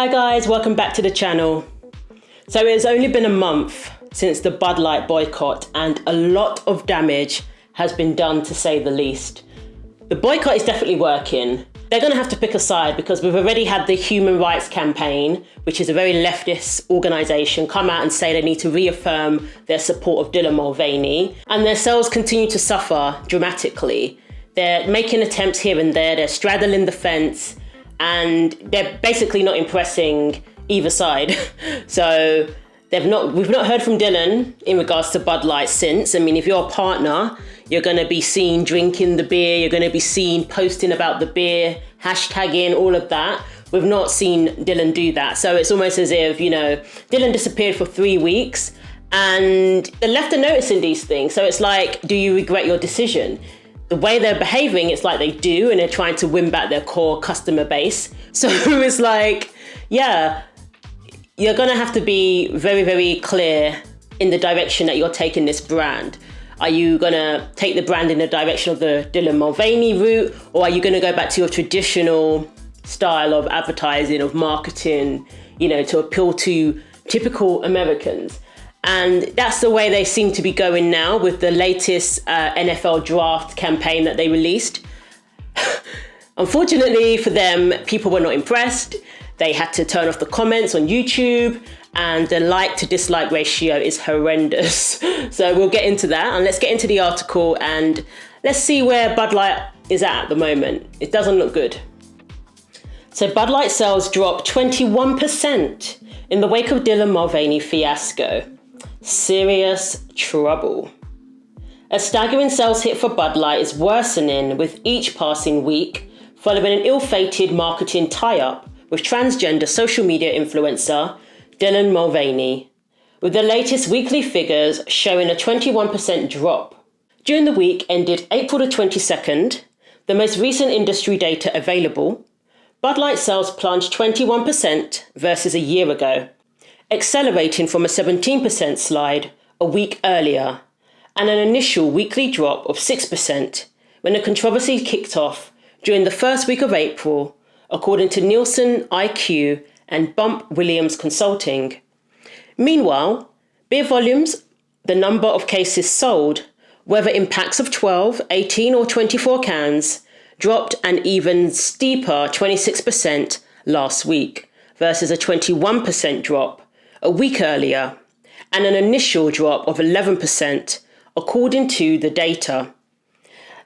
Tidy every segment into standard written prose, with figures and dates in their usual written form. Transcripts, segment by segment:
Hi guys, welcome back to the channel. So it's only been a month since the Bud Light boycott and a lot of damage has been done, to say the least. The boycott is definitely working. They're going to have to pick a side because we've already had the Human Rights Campaign, which is a very leftist organisation, come out and say they need to reaffirm their support of Dylan Mulvaney, and their sales continue to suffer dramatically. They're making attempts here and there, they're straddling the fence, and they're basically not impressing either side. So we've not heard from Dylan in regards to Bud Light since. I mean, if you're a partner, you're going to be seen drinking the beer, you're going to be seen posting about the beer, hashtagging, all of that. We've not seen Dylan do that. So it's almost as if, Dylan disappeared for 3 weeks and the left are noticing these things. So it's like, do you regret your decision? The way they're behaving, it's like they do, and they're trying to win back their core customer base. So it's like, yeah, you're going to have to be very, very clear in the direction that you're taking this brand. Are you going to take the brand in the direction of the Dylan Mulvaney route, or are you going to go back to your traditional style of advertising, of marketing, to appeal to typical Americans? And that's the way they seem to be going now with the latest NFL draft campaign that they released. Unfortunately for them, people were not impressed. They had to turn off the comments on YouTube, and the like to dislike ratio is horrendous. So we'll get into that, and let's get into the article and let's see where Bud Light is at the moment. It doesn't look good. So Bud Light sales dropped 21% in the wake of Dylan Mulvaney fiasco. Serious trouble. A staggering sales hit for Bud Light is worsening with each passing week following an ill-fated marketing tie-up with transgender social media influencer Dylan Mulvaney, with the latest weekly figures showing a 21% drop. During the week ended April the 22nd, the most recent industry data available, Bud Light sales plunged 21% versus a year ago, accelerating from a 17% slide a week earlier, and an initial weekly drop of 6% when the controversy kicked off during the first week of April, according to Nielsen, IQ, and Bump Williams Consulting. Meanwhile, beer volumes, the number of cases sold, whether in packs of 12, 18, or 24 cans, dropped an even steeper 26% last week versus a 21% drop a week earlier, and an initial drop of 11%, according to the data.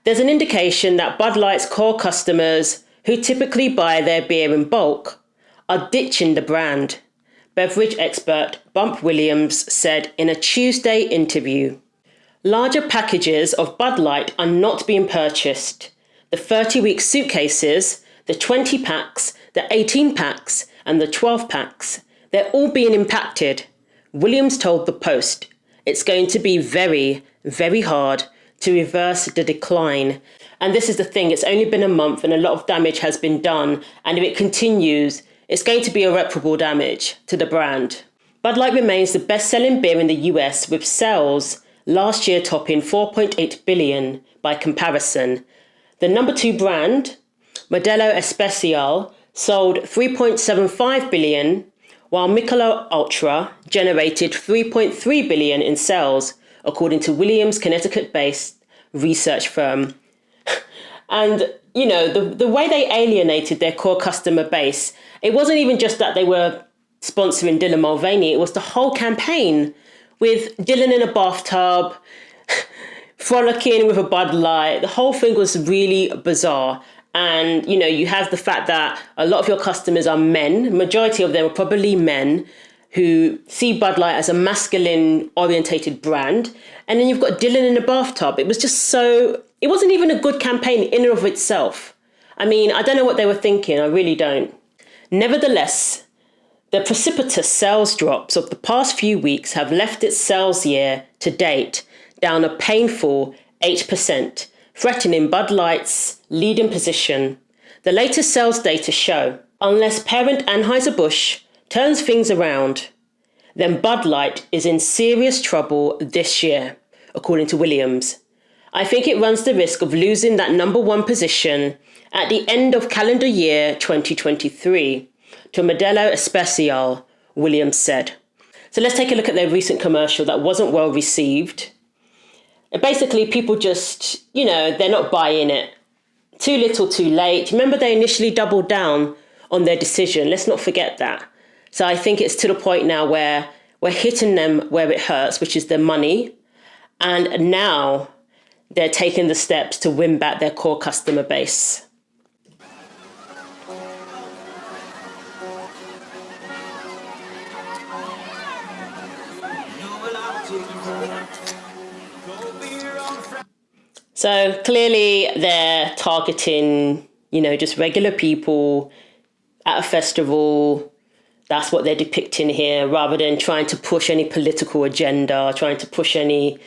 There's an indication that Bud Light's core customers, who typically buy their beer in bulk, are ditching the brand, beverage expert Bump Williams said in a Tuesday interview. Larger packages of Bud Light are not being purchased. The 30-week suitcases, the 20 packs, the 18 packs, and the 12 packs, they're all being impacted. Williams told the Post, it's going to be very, very hard to reverse the decline. And this is the thing, it's only been a month and a lot of damage has been done. And if it continues, it's going to be irreparable damage to the brand. Bud Light remains the best-selling beer in the US, with sales last year topping 4.8 billion by comparison. The number 2 brand, Modelo Especial, sold 3.75 billion, while Michelob Ultra generated 3.3 billion in sales, according to Williams Connecticut-based research firm. And, the way they alienated their core customer base, it wasn't even just that they were sponsoring Dylan Mulvaney, it was the whole campaign with Dylan in a bathtub, frolicking with a Bud Light. The whole thing was really bizarre. And, you have the fact that a lot of your customers are men. Majority of them are probably men who see Bud Light as a masculine-orientated brand. And then you've got Dylan in a bathtub. It was just so... It wasn't even a good campaign in and of itself. I mean, I don't know what they were thinking. I really don't. Nevertheless, the precipitous sales drops of the past few weeks have left its sales year to date down a painful 8%, threatening Bud Light's leading position. The latest sales data show, unless parent Anheuser-Busch turns things around, then Bud Light is in serious trouble this year, according to Williams. I think it runs the risk of losing that number 1 position at the end of calendar year 2023, To Modelo Especial, Williams said. So let's take a look at their recent commercial that wasn't well received. And basically, people just, they're not buying it. Too little, too late. Remember, they initially doubled down on their decision. Let's not forget that. So I think it's to the point now where we're hitting them where it hurts, which is their money. And now they're taking the steps to win back their core customer base. So clearly they're targeting, just regular people at a festival. That's what they're depicting here, rather than trying to push any political agenda, trying to push any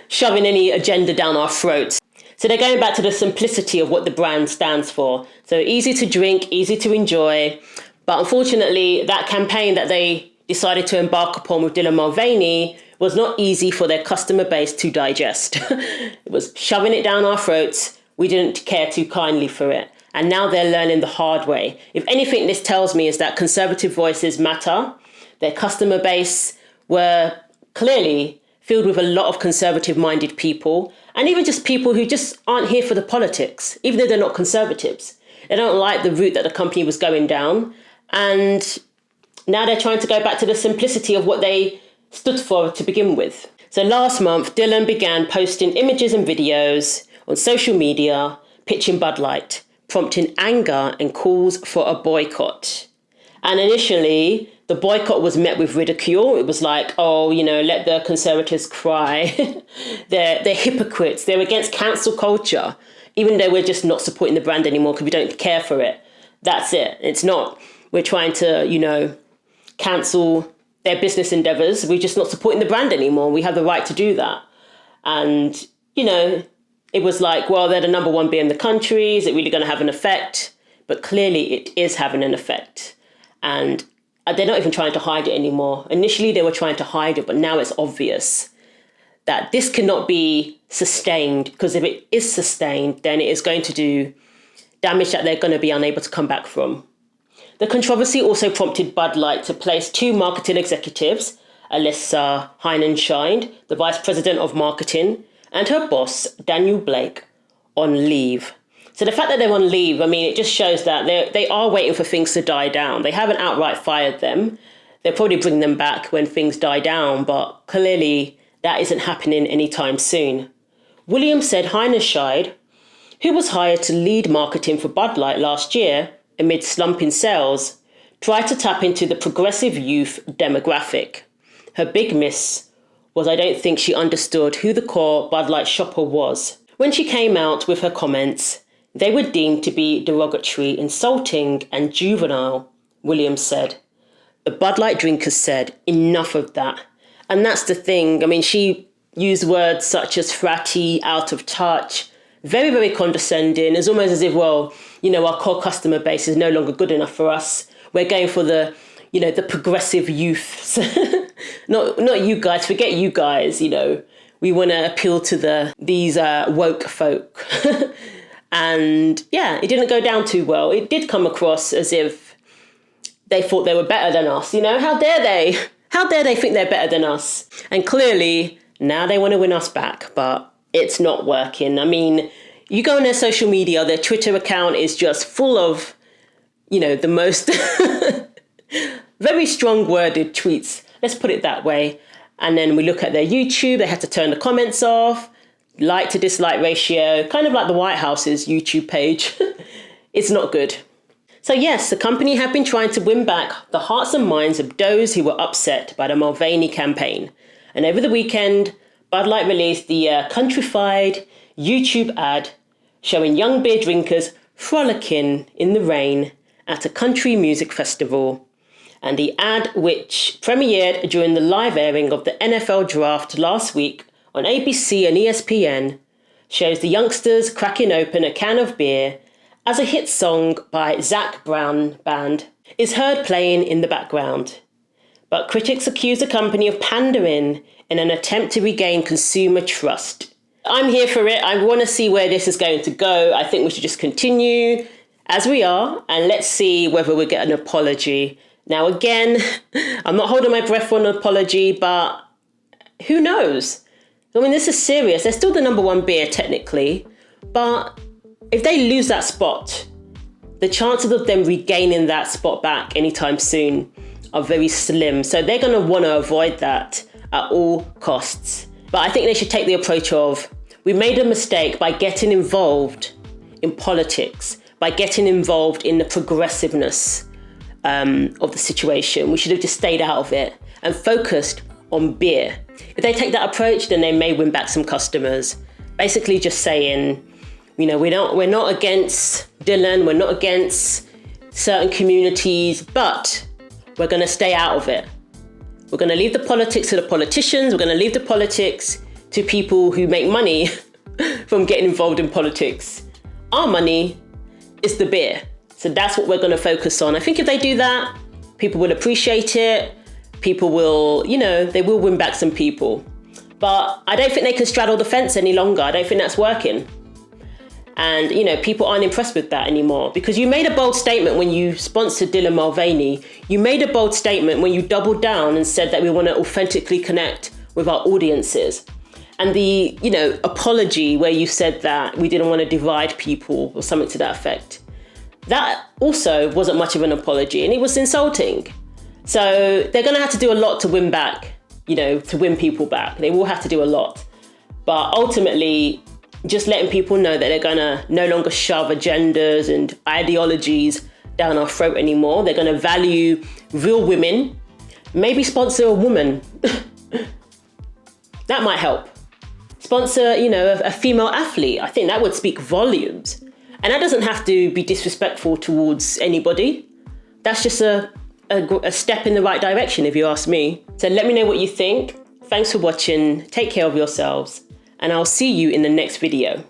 shoving any agenda down our throats. So they're going back to the simplicity of what the brand stands for. So easy to drink, easy to enjoy. But unfortunately, that campaign that they decided to embark upon with Dylan Mulvaney was not easy for their customer base to digest. It was shoving it down our throats. We didn't care too kindly for it. And now they're learning the hard way. If anything, this tells me is that conservative voices matter. Their customer base were clearly filled with a lot of conservative-minded people, and even just people who just aren't here for the politics, even though they're not conservatives. They don't like the route that the company was going down. And now they're trying to go back to the simplicity of what they stood for to begin with. So last month, Dylan began posting images and videos on social media, pitching Bud Light, prompting anger and calls for a boycott. And initially, the boycott was met with ridicule. It was like, let the conservatives cry. They're hypocrites. They're against cancel culture, even though we're just not supporting the brand anymore because we don't care for it. That's it. It's not, we're trying to, cancel their business endeavors. We're just not supporting the brand anymore. We have the right to do that. And, it was like, well, they're the number one beer in the country. Is it really going to have an effect? But clearly it is having an effect. And they're not even trying to hide it anymore. Initially, they were trying to hide it, but now it's obvious that this cannot be sustained, because if it is sustained, then it is going to do damage that they're going to be unable to come back from. The controversy also prompted Bud Light to place two marketing executives, Alyssa Heinenscheid, the vice president of marketing, and her boss, Daniel Blake, on leave. So the fact that they're on leave, it just shows that they are waiting for things to die down. They haven't outright fired them. They'll probably bring them back when things die down, but clearly that isn't happening anytime soon. Williams said Heinenscheid, who was hired to lead marketing for Bud Light last year amid slumping sales, tried to tap into the progressive youth demographic. Her big miss was I don't think she understood who the core Bud Light shopper was. When she came out with her comments, they were deemed to be derogatory, insulting, and juvenile, Williams said. The Bud Light drinkers said, enough of that. And that's the thing. She used words such as fratty, out of touch, very, very condescending. It's almost as if, our core customer base is no longer good enough for us. We're going for the progressive youths. Not you guys, forget you guys, we want to appeal to these woke folk. And yeah, it didn't go down too well. It did come across as if they thought they were better than us. How dare they? How dare they think they're better than us? And clearly now they want to win us back, but it's not working. You go on their social media, their Twitter account is just full of, the most very strong worded tweets. Let's put it that way. And then we look at their YouTube, they had to turn the comments off, like to dislike ratio, kind of like the White House's YouTube page. It's not good. So yes, the company have been trying to win back the hearts and minds of those who were upset by the Mulvaney campaign. And over the weekend, Bud Light released the countrified YouTube ad showing young beer drinkers frolicking in the rain at a country music festival. And the ad, which premiered during the live airing of the NFL draft last week on ABC and ESPN, shows the youngsters cracking open a can of beer as a hit song by Zac Brown Band is heard playing in the background. But critics accuse the company of pandering in an attempt to regain consumer trust. I'm here for it. I want to see where this is going to go. I think we should just continue as we are, and let's see whether we get an apology. Now, again, I'm not holding my breath for an apology, but who knows? I mean, this is serious. They're still the number one beer technically, but if they lose that spot, the chances of them regaining that spot back anytime soon are very slim. So they're going to want to avoid that at all costs. But I think they should take the approach of, we made a mistake by getting involved in politics, by getting involved in the progressiveness of the situation. We should have just stayed out of it and focused on beer. If they take that approach, then they may win back some customers. Basically just saying, we're not against Dylan, we're not against certain communities, but we're going to stay out of it. We're going to leave the politics to the politicians. We're going to leave the politics to people who make money from getting involved in politics. Our money is the beer. So that's what we're going to focus on. I think if they do that, people will appreciate it. People will, they will win back some people. But I don't think they can straddle the fence any longer. I don't think that's working. And, people aren't impressed with that anymore, because you made a bold statement when you sponsored Dylan Mulvaney. You made a bold statement when you doubled down and said that we want to authentically connect with our audiences. And the, apology where you said that we didn't want to divide people or something to that effect. That also wasn't much of an apology, and it was insulting. So they're going to have to do a lot to win back, to win people back. They will have to do a lot. But ultimately, just letting people know that they're going to no longer shove agendas and ideologies down our throat anymore. They're going to value real women, maybe sponsor a woman. That might help. Sponsor, a female athlete. I think that would speak volumes. And that doesn't have to be disrespectful towards anybody. That's just a step in the right direction, if you ask me. So let me know what you think. Thanks for watching. Take care of yourselves. And I'll see you in the next video.